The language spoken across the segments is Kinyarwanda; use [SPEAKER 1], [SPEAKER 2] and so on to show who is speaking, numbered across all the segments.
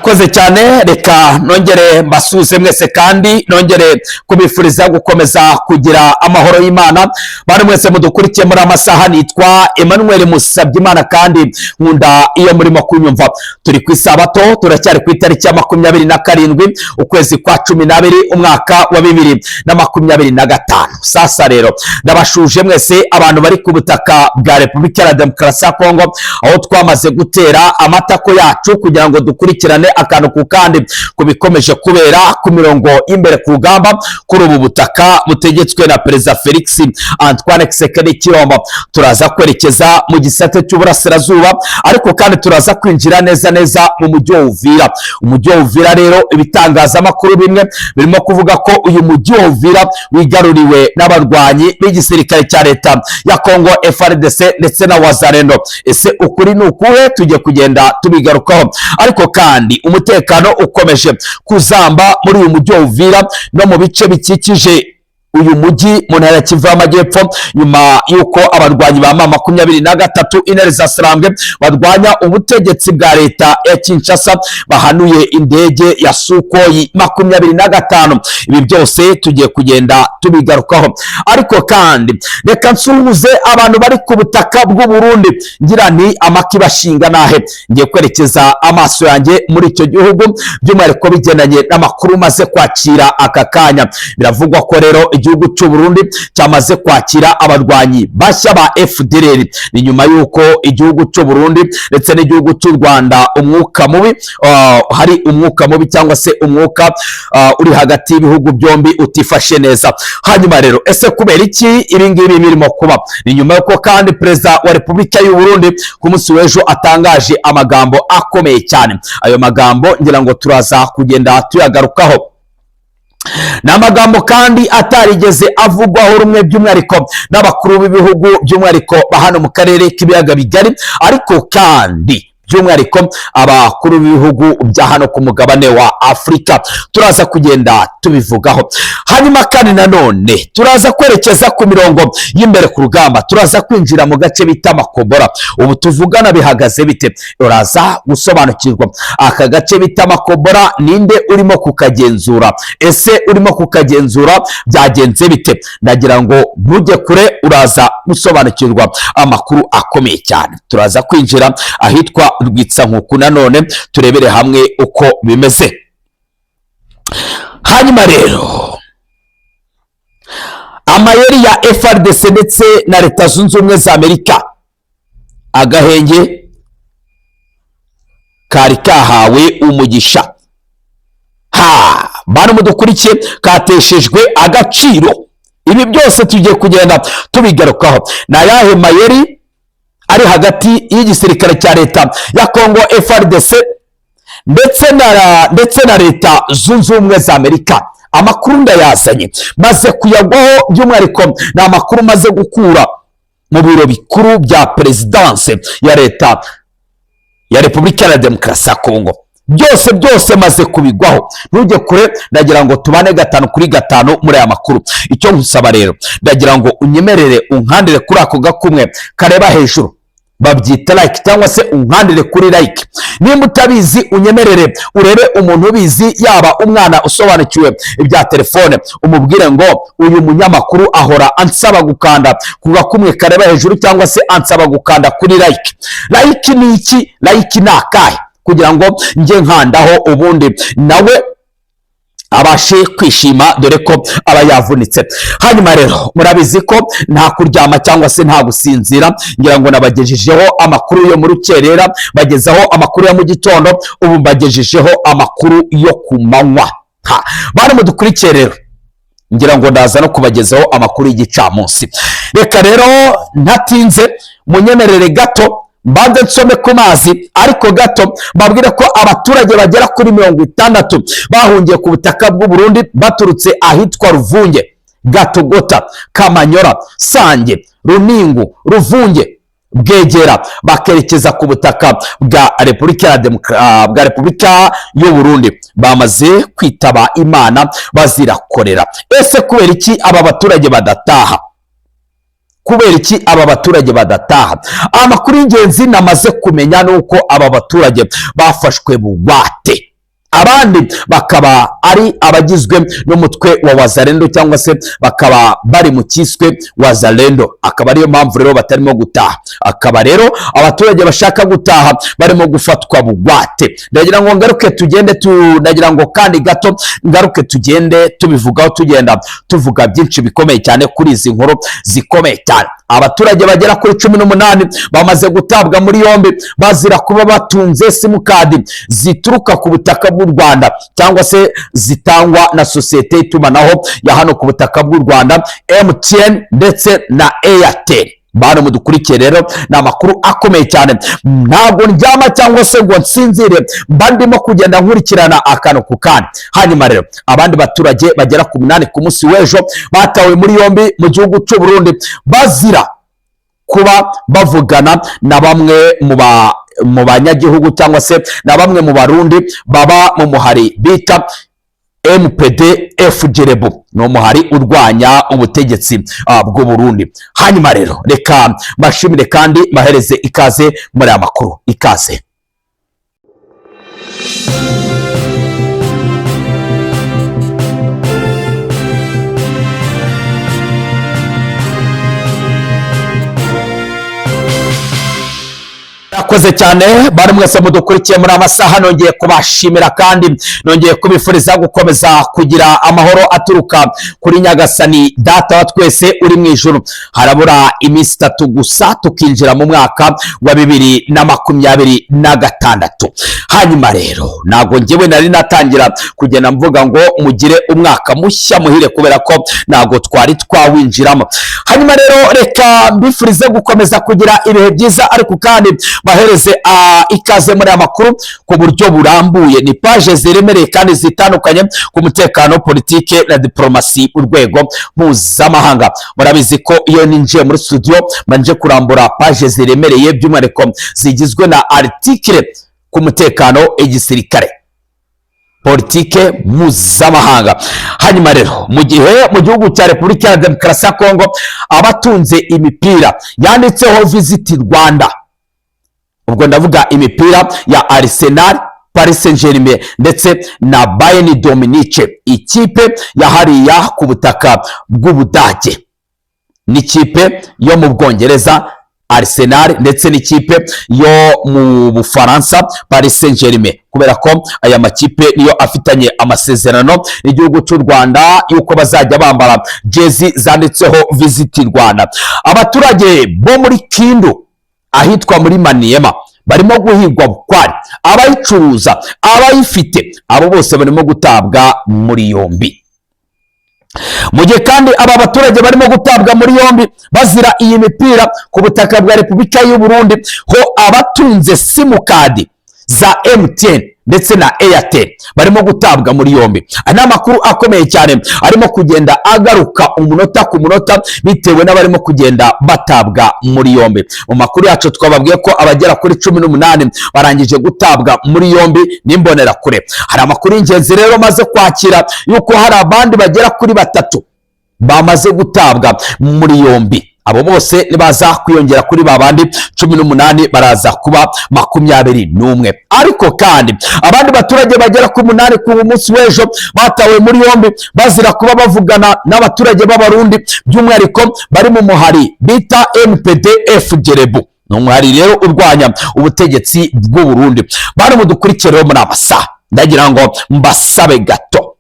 [SPEAKER 1] murakoze cyane. Reka nongere mbasuze mwese kandi nongere kubifuriza gukomeza kugira amahoro y'Imana. Bari mwese mudukurikiye muri amasaha, nitwa Emmanuel Musabyimana kandi nkunda iyo murimo kunyumva. Turi ku isabato, turacyari ku itariki ya 27 ukwezi kwa 12 umwaka wa 2025. Sasa rero ndabashuje mwese abantu bari ku butaka bwa Repubulika ya Demokarasi ya Kongo, aho twamaze gutera amatako yacu kugira ngo dukurikirane akantu ku kandi kubikomeje kubera ku mirongo imbere ku rugamba kuri ubu butaka butegetswe na Perezida Felix Antoine Tshisekedi Tshilombo. Turaza kwerekeza mu gisate cy'uburasirazuba, ariko kandi turaza kwinjira neza mu mujyi wa Uvira. Umujyi wa Uvira rero ibitangazamakuru bimwe birimo kuvuga ko uyu mujyi wa Uvira wigaruriwe n'abarwanyi b'igisirikare cya leta ya Kongo FARDC ndetse na Wazalendo. Ese ukuri ni ukuhe? Tujye kugenda tubigarukaho. Ariko kandi umutekano ukomeje kuzamba muri uyu mujyi wa Uvira no mu bice bikikije uyu mujyi mu ntara ya Kivu y'Amajyepfo, nyuma yuko abarwanyi ba M23 intare za Sarambwe barwanya ubutegetsi bwa leta ya Kinshasa bahanuye indege ya Sukhoi 25. Ibi byose tugiye kugenda tubigarukaho. Ariko kandi reka nsuhuze abantu bari ku butaka bw'u Burundi, ngira ni amaki bashinga nahe. Ngiye kwerekeza amaso yanjye muri icyo gihugu, by'umwihariko bigendanye n'amakuru maze kwakira aka kanya. Biravugwa ko rero igihugu cy'u Burundi cyamaze kwakira abarwanyi bashya ba FDLR. Ni nyuma yuko igihugu cy'u Burundi ndetse n'igihugu cy'u Rwanda umwuka mubi hari umwuka mubi cyangwa se umwuka uri hagati y'ibihugu byombi utifashe neza. Hanyuma rero ese kubera iki ibi ngibi birimo kuba? Ni nyuma yuko kandi Perezida wa Repubulika y'u Burundi ku munsi w'ejo atangaje amagambo akomeye cyane. Ayo magambo ngira ngo turaza kugenda tuyagarukaho. N'amagambo kandi atarigeze avugwaho rumwe, by'umwihariko n'abakuru b'ibihugu by'umwihariko bahano mu karere k'ibiyaga bigari, ariko kandi by'umwihariko abakuru b'ibihugu bya hano ku mugabane wa Afurika. Turaza kugenda tubivugaho. Hanyuma kandi nanone turaza kwerekeza ku mirongo y'imbere ku rugamba, turaza kwinjira mu gace bita Makobora. Ubu tuvugana bihagaze bite? Uraza gusobanukirwa aka gace bita Makobora, ninde urimo kukagenzura? Ese urimo kukagenzura byagenze bite? Ndagira ngo ntujye kure, uraza gusobanukirwa amakuru akomeye cyane. Turaza kwinjira ahitwa Rwitsankuku nanone turebere hamwe uko bimeze. Hanyuma rero amayeri ya FARDC ndetse na Leta Zunze Ubumwe za Amerika, agahenge kari kahawe umugisha. Bantu mudukurikiye, kateshejwe agaciro. Ibi byose tugiye kugenda tubigarukaho. Na yahe mayeri ari hagati y'igisirikare cya leta ya Kongo FARDC ndetse na Leta Zunze Ubumwe za Amerika? Amakuru ndayazanye maze kuyagwaho, by'umwihariko ni amakuru maze gukura mu biro bikuru bya Perezidanse ya leta ya Repubulika ya Demokarasi ya Kongo. Byose maze kubigwaho. Ntujye kure, ndagira ngo tubane 5 kuri 5 muri aya makuru. Icyo nkusaba rero, ndagira ngo unyemerere unkandire kuri ako gakumwe kareba hejuru, babyita like, cyangwa se unkandire kuri like. Nimba utabizi unyemerere urebe umuntu ubizi, yaba umwana usobanukiwe ibya telefone, umubwire ngo uyu munyamakuru ahora ansaba gukanda ku gakumwe kareba hejuru, cyangwa se ansaba gukanda kuri like. Like ni iki? Like ni akahe? Kugira ngo njye nkandaho ubundi nawe abashe kwishima, dore ko aba yavunitse. Hanyuma rero murabizi ko nta kuryama cyangwa se nta gusinzira. Ngira ngo nabagejejeho amakuru yo mu rukerera, bagezaho amakuru ya mu gitondo, ubu mbagejejeho amakuru yo ku manywa. Bari mudukurikiye rero, ngira ngo ndaza no kubagezaho amakuru y'igicamunsi. Reka rero ntatinze, munyemerere gato mbanze nsome ku mazi, ariko gato babwire ko abaturage bagera kuri 60 bahungiye ku butaka bw'u Burundi baturutse ahitwa Ruvunge, Gatogota, Kamanyora, Sange, Runingu, Ruvunge, Bwegera, bakerekeza ku butaka bwa Repubulika y'u Burundi. Bamaze kwitaba Imana bazira korera. Ese kubera iki aba baturage badataha? Kubera iki aba baturage badataha? Amakuru y'ingenzi namaze kumenya nuko aba baturage bafashwe bugwate. abandi bakaba ari abagizwe n'umutwe wa Wazalendo cyangwa se bakaba bari mu kiswe Wazalendo, akaba ariyo mpamvu rero batarimo gutaha. Akaba rero abaturage bashaka gutaha barimo gufatwa bugwate. Ndagira ngo ngaruke tugende nagira ngo kandi gato ngaruke tugende tubivugaho, tugenda tuvuga byinshi bikomeye cyane kuri izi nkuru zikomeye cyane. Abaturage bagera kuri 18 bamaze gutabwa muri yombi bazira kuba batunze simukadi zituruka ku butaka bw'u Rwanda cyangwa se zitangwa na sosiyete itumanaho ya hano ku butaka bw'u Rwanda MTN ndetse na Airtel. Bano mudukurikiye rero ni amakuru akomeye cyane, ntabwo ndyama cyangwa se ngo nsinzire, mba ndimo kugenda nkurikirana akantu ku kandi. Hanyuma rero abandi baturage bagera ku 8 ku munsi w'ejo batawe muri yombi mu gihugu cy'u Burundi bazira kuba bavugana na bamwe mu banyagihugu cyangwa se na bamwe mu Barundi baba mu muhari bita MPD FDLR, no muhari urwanya ubutegetsi bw'u Burundi. Hanyuma rero reka bashimire kandi bahereze ikaze muri aya makuru. Ikaze. Akoze cyane bari mwese mudukurikiye muri amasaha, nongeye kubashimira kandi nongeye kubifuriza gukomeza kugira amahoro aturuka kuri Nyagasani Data wa twese uri mu ijuru. Harabura iminsi 3 gusa tukinjira mu mwaka wa 2026. Hanyuma rero nago ngewe nari natangira kugenda mvuga ngo mugire umwaka mushya muhire kubera ko nago twari twawinjiramo. Hanyuma rero reka mbifurize gukomeza kugira ibihe byiza, ariko kandi bahereze ikaze muri amakuru ku buryo burambuye. Ni page ziremereye kandi zitandukanye ku mutekano, politike na diplomasi urwego mpuzamahanga. Murabizi ko iyo ninjiye muri studio manje kurambura page ziremereye by'umwihariko zigizwe na article ku mutekano, igisirikare, politike mpuzamahanga. Hanyuma rero mu gihe mu gihugu cya Repubulika ya Demokarasi ya Kongo abatunze imipira yanditseho Visit Rwanda, ubwo ndavuga imipira ya Arsenal, Paris Saint-Germain ndetse na Bayern Dominique, ikipe yahariya ku butaka bw'Ubudage, n'ikipe yo mu Bwongereza Arsenal ndetse n'ikipe yo mu Bufaransa Paris Saint-Germain, kubera ko aya makipe niyo afitanye amasezerano n'igihugu cy'u Rwanda yuko bazajya bambara jezi zanditseho Visit Rwanda. Abaturage bo muri Kindu ahitwa muri Maniema barimo guhigwa bukwari, abayicuruza, abayifite, abo bose barimo gutabwa muri yombi. Mu gihe kandi aba baturage barimo gutabwa muri yombi bazira iyi mipira ku butaka bwa Repubulika y'u Burundi, ho abatunze simukadi za MTN ndetse na Airtel barimo gutabwa muri yombi. Ana amakuru akomeye cyane arimo kugenda agaruka umunota ku munota bitewe n'abarimo kugenda batabwa muri yombi. Mu makuru yacu twababwiye ko abagera kuri 18 barangije gutabwa muri yombi n'imbonera kure. Hari amakuru y'ingenzi rero maze kwakira yuko hari abandi bagera kuri 3 bamaze gutabwa muri yombi. Abo bose nibaza kwiyongera kuri babandi 18 baraza kuba 21. Ariko kandi abandi baturage bagera ku 8 ku munsi w'ejo batawe muri yombi bazira kuba bavugana n'abaturage b'Abarundi by'umwihariko bari mu muhari bita MPD FDLR, n'umuhari rero urwanya ubutegetsi bw'u Burundi. Bari mudukurikire muri amasaha, ndagira ngo mbasabe gato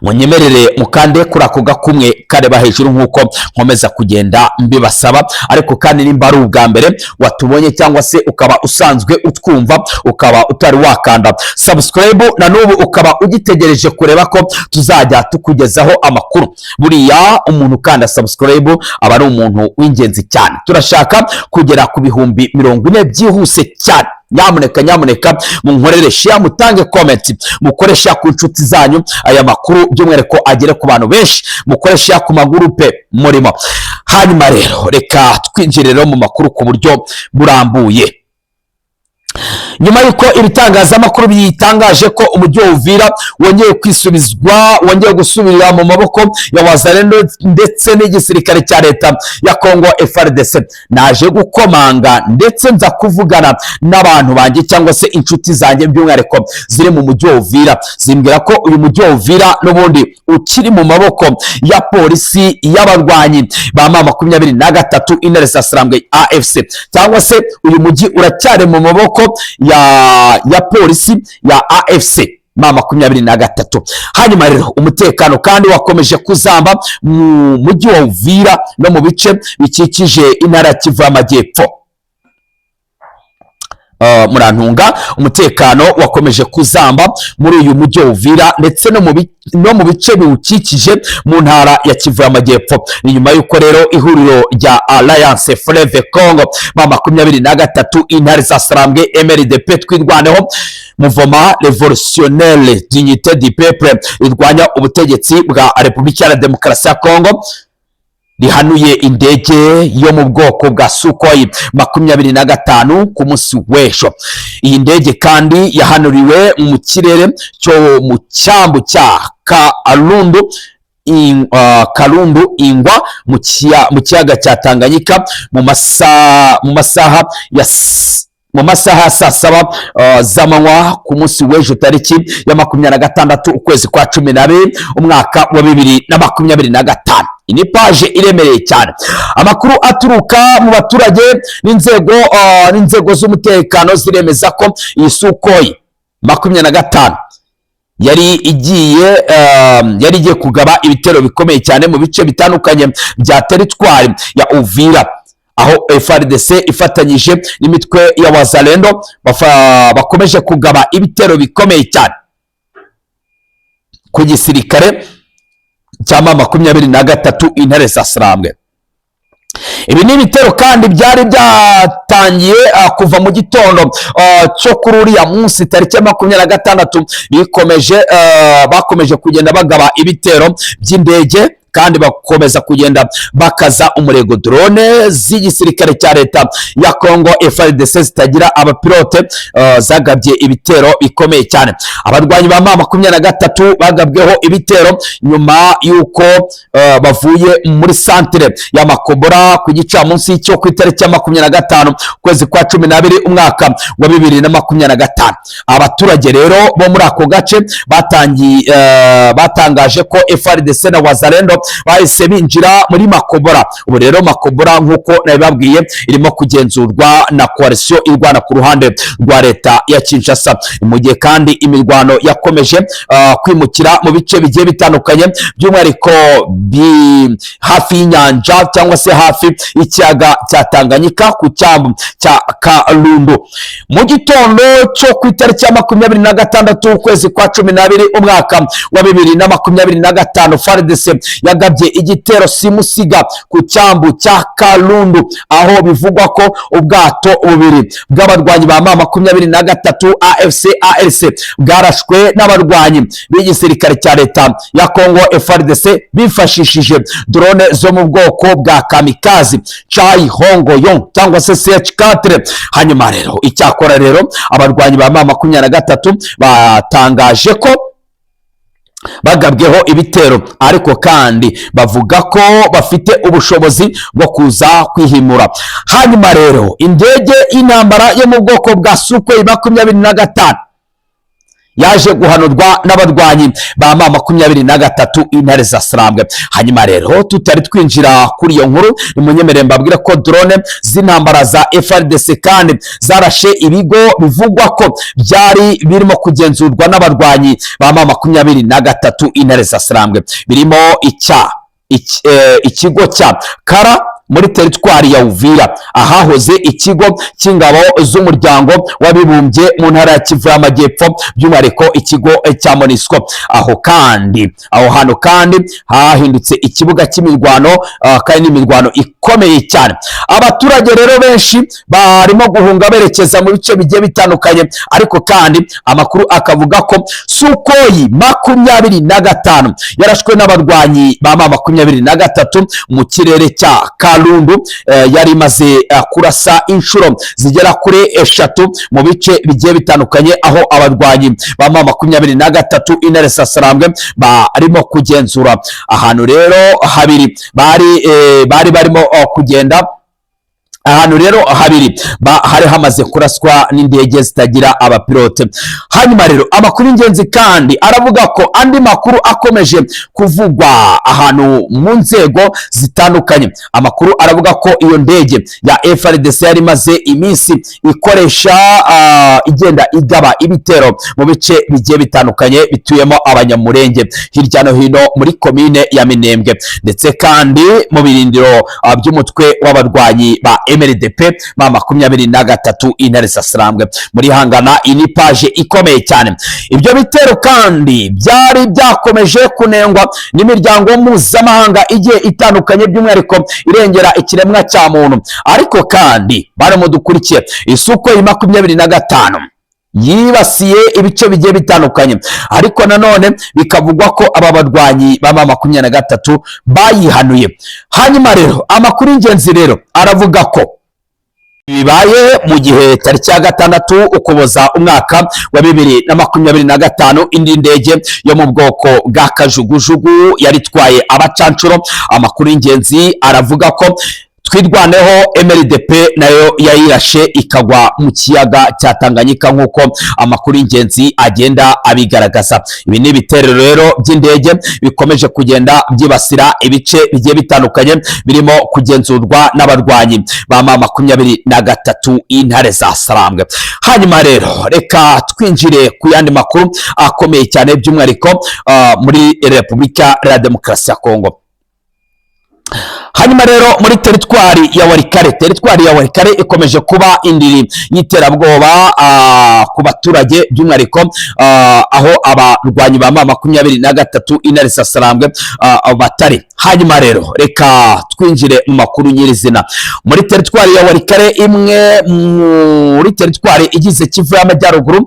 [SPEAKER 1] munyemerere mukande kuri ako gakumwe kareba hejuru nk'uko nkomeza kugenda mbibasaba. Ariko kandi nimba ari ubwa mbere watubonye cyangwa se ukaba usanzwe utwumva ukaba utari wakanda subscribe na n'ubu ukaba ugitegereje kureba ko tuzajya tukugezaho amakuru, buriya umuntu kanda subscribe aba ari umuntu w'ingenzi cyane. Turashaka kugera ku bihumbi 40 byihuse cyane. Nyamuneka munkorere share, mutange comment, mukoresha ku nshuti zanyu aya makuru by'umwihariko agere ku bantu benshi, mukoresha ku magurupe murimo. Hanyuma rero reka twinjirire mu makuru ku buryo burambuye. nyuma y'uko ibitangazamakuru bitangaje ko umujyi wa Uvira wongeye gusubira mu maboko ya Wazalendo ndetse n'igisirikare cya leta ya Kongo FARDC, naje gukomanga ndetse nza kuvugana n'abantu banjye cyangwa se inshuti zanjye by'umwihariko ziri mu mujyi wa Uvira, zimbwira ko uyu mujyi wa Uvira n'ubundi ukiri mu maboko ya polisi y'abarwanyi ba M23 Intare za Sarambwe AFC, cyangwa se uyu mujyi uracyari mu maboko ya polisi ya AFC M23. Hanyuma rero umutekano kandi wakomeje kuzamba mu mujyi wa Uvira no mu bice bikikije intara ya Kivu y'Amajyepfo. Murantunga, umutekano wakomeje kuzamba muri uyu mujyi wa Uvira ndetse no mu bice biwukikije mu ntara ya Kivu y'Amajyepfo. Ni nyuma y'uko rero ihuriro rya Alliance Fleuve Congo M23 Intare za Sarambwe MRDP twirwaneho Mouvement Révolutionnaire d'Unité du Peuple irwanya ubutegetsi bwa Repubulika ya Demokarasi ya Congo rihanuye indege yo mu bwoko bwa Sukhoi 25 ku munsi w'ejo. Iyi ndege kandi yahanuriwe mu kirere cyo mu cyambu cya Kalundu Ingwa mu kiyaga cya Tanganyika mu masaha ya saa saba z'amanywa ku munsi w'ejo tariki ya 26 ukwezi kwa 12 umwaka wa 2025. Ini paje iremereye cyane. Amakuru aturuka mu baturage n'inzego z'umutekano ziremeza ko iyi Sukhoi 25 yari igiye kugaba ibitero bikomeye cyane mu bice bitandukanye bya teritwari ya Uvira, aho FARDC ifatanyije n'imitwe ya Wazalendo bakomeje kugaba ibitero bikomeye cyane ku gisirikare cya M23 Intare za Sarambwe. Ibi ni ibitero kandi byari byatangiye kuva mu gitondo cyo kuri uriya munsi tariki ya 26 bakomeje kugenda bagaba ibitero by'indege kandi bakomeza kugenda bakaza umurego. Drone z'igisirikare cya leta ya Kongo FARDC zitagira abapilote zagabye ibitero bikomeye cyane. Abarwanyi ba M23 bagabweho ibitero nyuma y'uko bavuye muri centre ya Makobora ku gicamunsi cyo ku itariki ya 25 kwezi kwa 12 umwaka wa 2025. Abaturage rero bo muri ako gace batangaje ko FARDC na Wazalendo bahise binjira muri Makobora. Ubu rero Makobora nk'uko nabibabwiye irimo kugenzurwa na coalition irwana ku ruhande rwa leta ya Kinshasa, mu gihe kandi imirwano yakomeje kwimukira mu bice bigiye bitandukanye by'umwihariko hafi y'inyanja cyangwa se hafi y'ikiyaga cya Tanganyika ku cyambu cya Kalundu. Mu gitondo cyo ku itariki ya 26 ukwezi kwa 12 umwaka wa 2025 FARDC yagabye igitero simusiga ku cyambu cya Kalundu, aho bivugwa ko ubwato bubiri bw'abarwanyi ba M23 AFC ALC bwarashwe n'abarwanyi b'igisirikare cya leta ya Kongo FARDC bifashishije drone zo mu bwoko bwa kamikazi Chai Hongoyon cyangwa se CH4. Hanyuma rero icyakora rero abarwanyi ba M23 batangaje ko bagabweho ibitero, ariko kandi bavuga ko bafite ubushobozi bwo kuza kwihimura. Hanyuma rero indege y'intambara yo mu bwoko bwa Sukhoi 25 yaje guhanurwa n'abarwanyi ba M23 Intare za Sarambwe. Hanyuma rero tutari twinjira kuri iyo nkuru, nimunyemerere mbabwira ko drone z'intambara za FARDC kandi zarashe ibigo bivugwa ko byari birimo kugenzurwa n'abarwanyi ba M23 Intare za Sarambwe, birimo ikigo cya Kara muri teritwari ya Uvira, ahahoze ikigo cy'ingabo z'umuryango w'abibumbye mu ntara ya Kivu y'Amajyepfo, by'umwihariko ikigo cya MONUSCO. Aho hantu kandi hahindutse ikibuga cy'imirwano kandi n'imirwano ikomeye cyane. Abaturage rero benshi barimo guhunga berekeza mu bice bigiye bitandukanye, ariko kandi amakuru akavuga ko Sukhoi 25 yarashwe n'abarwanyi ba M23 mu kirere cya Nyarundu yari imaze kurasa inshuro zigera kuri 3 mu bice bigiye bitandukanye, aho abarwanyi ba M23 Intare za Sarambwe barimo kugenzura ahantu rero habiri bari barimo kugenda. Ahantu rero habiri hari hamaze kuraswa n'indege zitagira abapilote. Hanyuma rero amakuru ingenzi kandi aravuga ko andi makuru akomeje kuvugwa ahantu mu nzego zitandukanye. Amakuru aravuga ko iyo ndege ya FARDC yari maze iminsi ikoresha igenda igaba ibitero mu bice bigiye bitandukanye bituyemo abanyamurenge hirya no hino muri komine ya Minembwe, ndetse kandi mu birindiro by'umutwe w'abarwanyi ba MLDP ba 23 Intare za Sarambwe muri Hangana. Ini page ikomeye cyane. Ibyo bitero kandi byari byakomeje kunengwa n'imiryango mpuzamahanga igiye itandukanye, by'umwihariko irengera ikiremwa cya muntu. Ariko kandi barimo dukurikiye isuko ya 25 yibasiye ibice bigiye bitandukanye, ariko nanone bikavugwa ko aba barwanyi ba M23 bayihanuye. Hanyuma rero amakuru ingenzi rero aravuga ko bibaye mu gihe tariki ya 6 Ukuboza umwaka wa 2025 indi ndege yo mu bwoko bwa kajugujugu yari twaye abacancuro. Amakuru ingenzi aravuga ko twirwaneho MLDP nayo yayirashe ikagwa mu kiyaga cya Tanganyika, nk'uko amakuru ingenzi agenda abigaragaza. Ibi ni ibitero rero by'indege bikomeje kugenda byibasira ibice bigiye bitandukanye birimo kugenzurwa n'abarwanyi ba M23 Intare za Sarambwe. Hanyuma rero reka twinjire ku yandi makuru akomeye cyane, by'umwihariko muri Repubulika ya Demokarasi ya Kongo. Hanyuma rero muri teritwari ya Walikare ikomeje kuba indiri y'iterabwoba ku baturage, by'umwihariko aho abarwanyi ba M23 Intare za Sarambwe batari. Hanyuma rero reka twinjire mu makuru nyirizina. Muri teritwari ya Walikare, imwe muri teritwari igize Kivu y'Amajyaruguru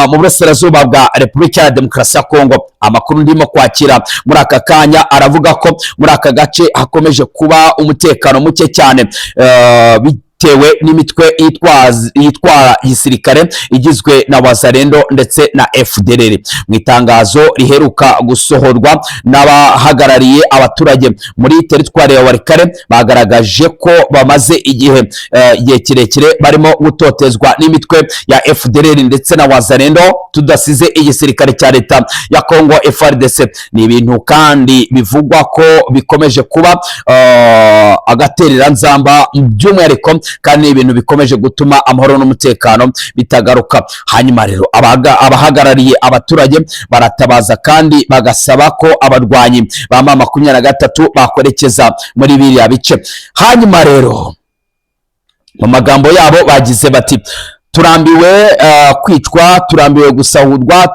[SPEAKER 1] mu burasirazuba bwa Repubulika ya Demokarasi ya Kongo, amakuru ndimo kwakira muri aka kanya aravuga ko muri aka gace hakomeje kuba umutekano muke cyane bitewe n'imitwe yitwara gisirikare igizwe na Wazalendo ndetse na FDLR. Mu itangazo riheruka gusohorwa n'abahagarariye abaturage muri teritwari ya Walikare, bagaragaje ko bamaze igihe kirekire barimo gutotezwa n'imitwe ya FDLR ndetse na Wazalendo, tudasize igisirikare cya leta ya Kongo FARDC. Ni ibintu kandi bivugwa ko bikomeje kuba agaterera nzamba, by'umwihariko kandi ibintu bikomeje gutuma amahoro n'umutekano bitagaruka. Hanyuma rero abahagarariye abaturage baratabaza kandi bagasaba ko abarwanyi ba M23 bakorekeza muri biriya bice. Hanyuma rero mu magambo yabo bagize bati: turambiwe kwicwa, turambiwe gusahurwa,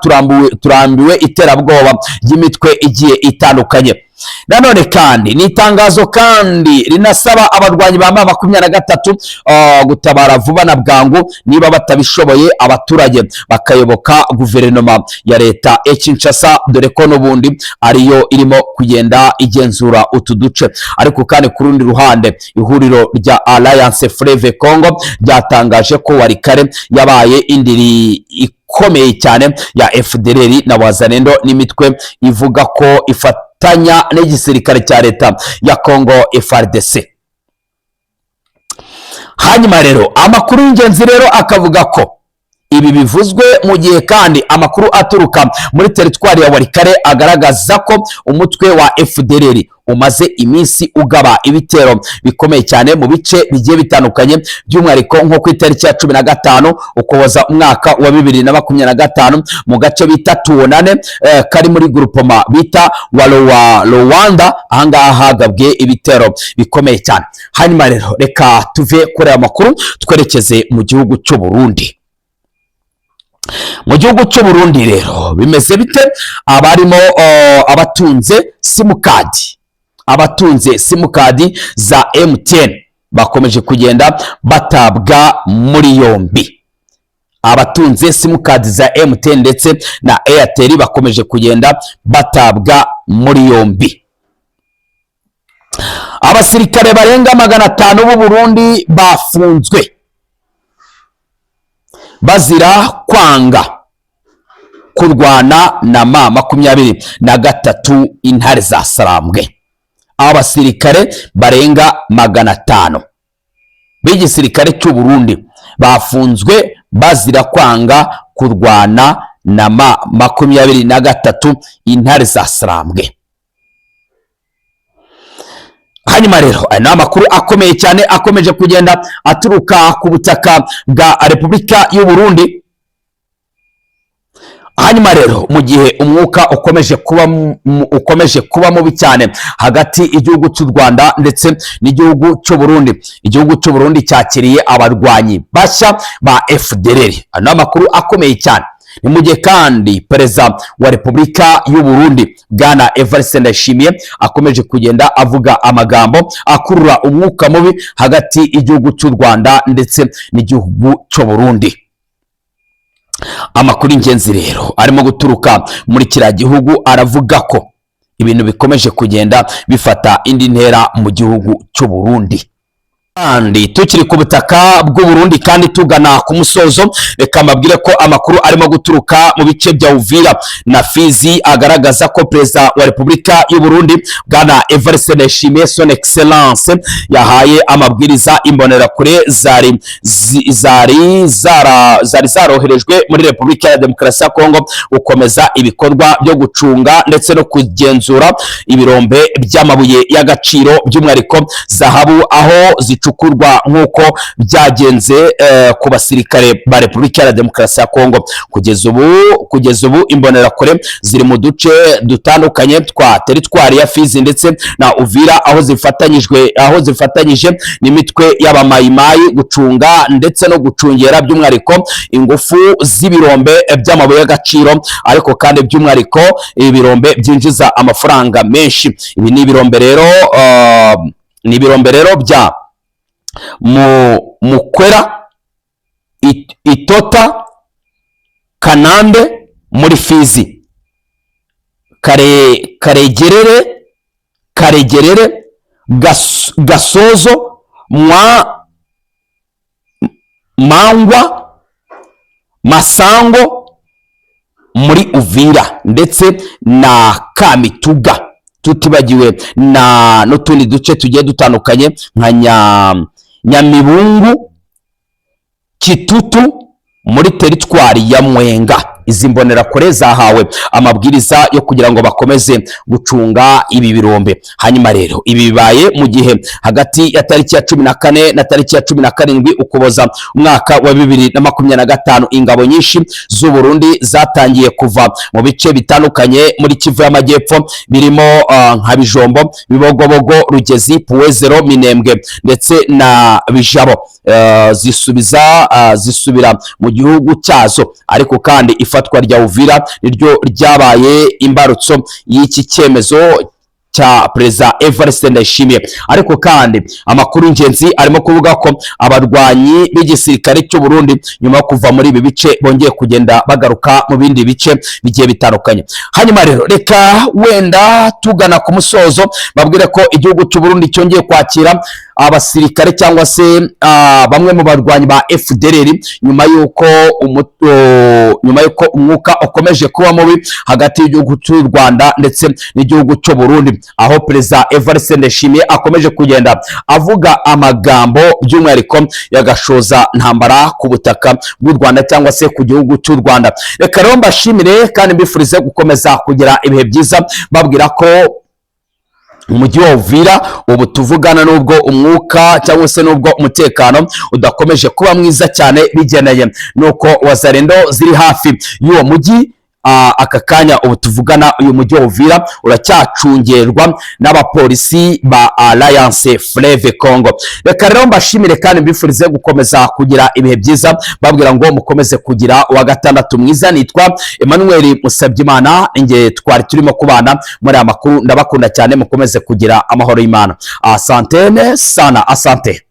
[SPEAKER 1] turambiwe iterabwoba ry'imitwe igiye itandukanye. Nanone kandi ni itangazo kandi rinasaba abarwanyi ba M23 gutabara vuba na bwangu niba batabishoboye abaturage bakayoboka guverinoma ya leta Kinshasa, dore ko n'ubundi ariyo irimo kugenda igenzura utu duce. Ariko kandi ku rundi ruhande ihuriro rya Alliance Fleuve Congo ryatangaje ko Walikare yabaye indiri ikomeye cyane ya FDLR na Wazalendo n'imitwe ivuga ko ifatanya n'igisirikare cya leta ya Kongo FARDC. Hanyuma rero amakuru y'ingenzi rero akavuga ko ibi bivuzwe mu gihe kandi amakuru aturuka muri teritwari ya Walikare agaragaza ko umutwe wa FDLR umaze iminsi ugaba ibitero bikomeye cyane mu bice bigiye bitandukanye, by'umwihariko nko ku itariki ya 15 Ukuboza umwaka wa 2025 mu gace bita Tuonane kari muri groupement bita wa Rwanda. Ahangaha hagabwe ibitero bikomeye cyane. Hanyuma rero reka tuve kuri aya makuru twerekeze mu gihugu cy'u Burundi. Mu gihugu cy'u Burundi rero bimeze bite? Abarimo abatunze simukadi za MTN bakomeje kugenda batabwa muri yombi. Abatunze simukadi za MTN ndetse na Airtel bakomeje kugenda batabwa muri yombi. abasirikare barenga 500 b'u Burundi bafunzwe bazira kwanga kurwana na M23 intare za Sarambwe. Abasirikare barenga 500 b'igisirikare cy'u Burundi bafunzwe bazira kwanga kurwana na M23 intare za Sarambwe. Hanyuma rero aya ni amakuru akomeye cyane akomeje kugenda aturuka ku butaka bwa Repubulika y'u Burundi. Hanyuma rero mu gihe umwuka ukomeje kuba mubi cyane hagati igihugu cy'u Rwanda ndetse n'igihugu cy'u Burundi, igihugu cy'u Burundi cyakiriye abarwanyi bashya ba FDLR. Ano amakuru akomeye cyane. Ni mu gihe kandi perezida wa Repubulika y'u Burundi Bwana Evariste Ndayishimiye akomeje kugenda avuga amagambo akurura umwuka mubi hagati igihugu cy'u Rwanda ndetse n'igihugu cy'u Burundi. Amakuru ingenzi rero arimo guturuka muri kiriya gihugu aravuga ko ibintu bikomeje kugenda bifata indi ntera mu gihugu cy'u Burundi. Kandi tukiri ku butaka bw'u Burundi kandi tugana ku musozo, reka mbabwire ko amakuru arimo guturuka mu bice bya Uvira na Fizi agaragaza ko perezida wa Repubulika y'u Burundi Bwana Evariste Ndayishimiye son excellence yahaye amabwiriza imbonerakure zari zaroherejwe muri Repubulika ya Demokarasi ya Kongo gukomeza ibikorwa byo gucunga ndetse no kugenzura ibirombe by'amabuye y'agaciro by'umwihariko zahabu aho zicukurwa nk'uko byagenze ku basirikare ba Repubulika ya Demokarasi ya Kongo. Kugeza ubu imbonerakure ziri mu duce dutandukanye twa teritwari ya Fizi ndetse na Uvira aho zifatanyije n'imitwe y'abamayimayi gucunga ndetse no gucungera by'umwihariko ingufu z'ibirombe by'amabuye y'agaciro, ariko kandi by'umwihariko ibirombe byinjiza amafaranga menshi. Ibi ni ibirombe rero bya Mukwera, Itota, Kanande muri Fizi, Karegerere, Gasozo, Mangwa, Masango muri Uvira ndetse na Kamituga, tutibagiwe n'utundi duce tugiye dutandukanye nka Nyamibungu, Kitutu muri teritwari ya Mwenga. Izi mbonerakure zahawe amabwiriza yo kugira ngo bakomeze gucunga ibi birombe. Hanyuma rero ibi bibaye mu gihe hagati ya tariki ya 14 na tariki ya 17 Ukuboza umwaka wa 2025 ingabo nyinshi z'u Burundi zatangiye kuva mu bice bitandukanye muri Kivu y'Amajyepfo birimo nka Bijombo, Bibogobogo, Rugezi, Puwezero, Minembwe ndetse na Bijabo, zisubira mu gihugu cyazo. Ariko kandi ifatwa rya Uvira niryo ryabaye imbarutso y'iki cyemezo cya perezida Evariste Ndayishimiye. Ariko kandi amakuru ingenzi arimo kuvuga ko abarwanyi b'igisirikare cy'u Burundi nyuma yo kuva muri ibi bice bongeye kugenda bagaruka mu bindi bice bigiye bitandukanye. Hanyuma rero reka wenda tugana ku musozo babwire ko igihugu cy'u Burundi cyongeye kwakira abasirikare cyangwa se bamwe mu barwanyi ba FDLR nyuma yuko umwuka ukomeje kuba mubi hagati y'igihugu cy'u Rwanda ndetse n'igihugu cy'u Burundi, aho perezida Evariste Ndayishimiye akomeje kugenda avuga amagambo by'umwihariko yagashoza ntambara ku butaka bw'u Rwanda cyangwa se ku gihugu cy'u Rwanda. Reka rero mbashimire kandi mbifurize gukomeza kugira ibihe byiza, babwira ko umujyi wa Uvira ubu tuvugana nubwo umwuka cyangwa se nubwo umutekano udakomeje kuba mwiza cyane bigeneye nuko wazarendo ziri hafi y'uwo mujyi. Aka kanya ubu tuvugana uyu mujyi wa Uvira uracyacungerwa n'abapolisi ba Alliance Fleuve Congo. Reka rero mbashimire kandi mbifurize gukomeza kugira ibihe byiza, babwira ngo mukomeze kugira uwa gatandatu mwiza. Nitwa Emmanuel Musabyimana, nge twari turimo kubana muri amakuru. Ndabakunda cyane, mukomeze kugira amahoro y'Imana. Asante sana, asante.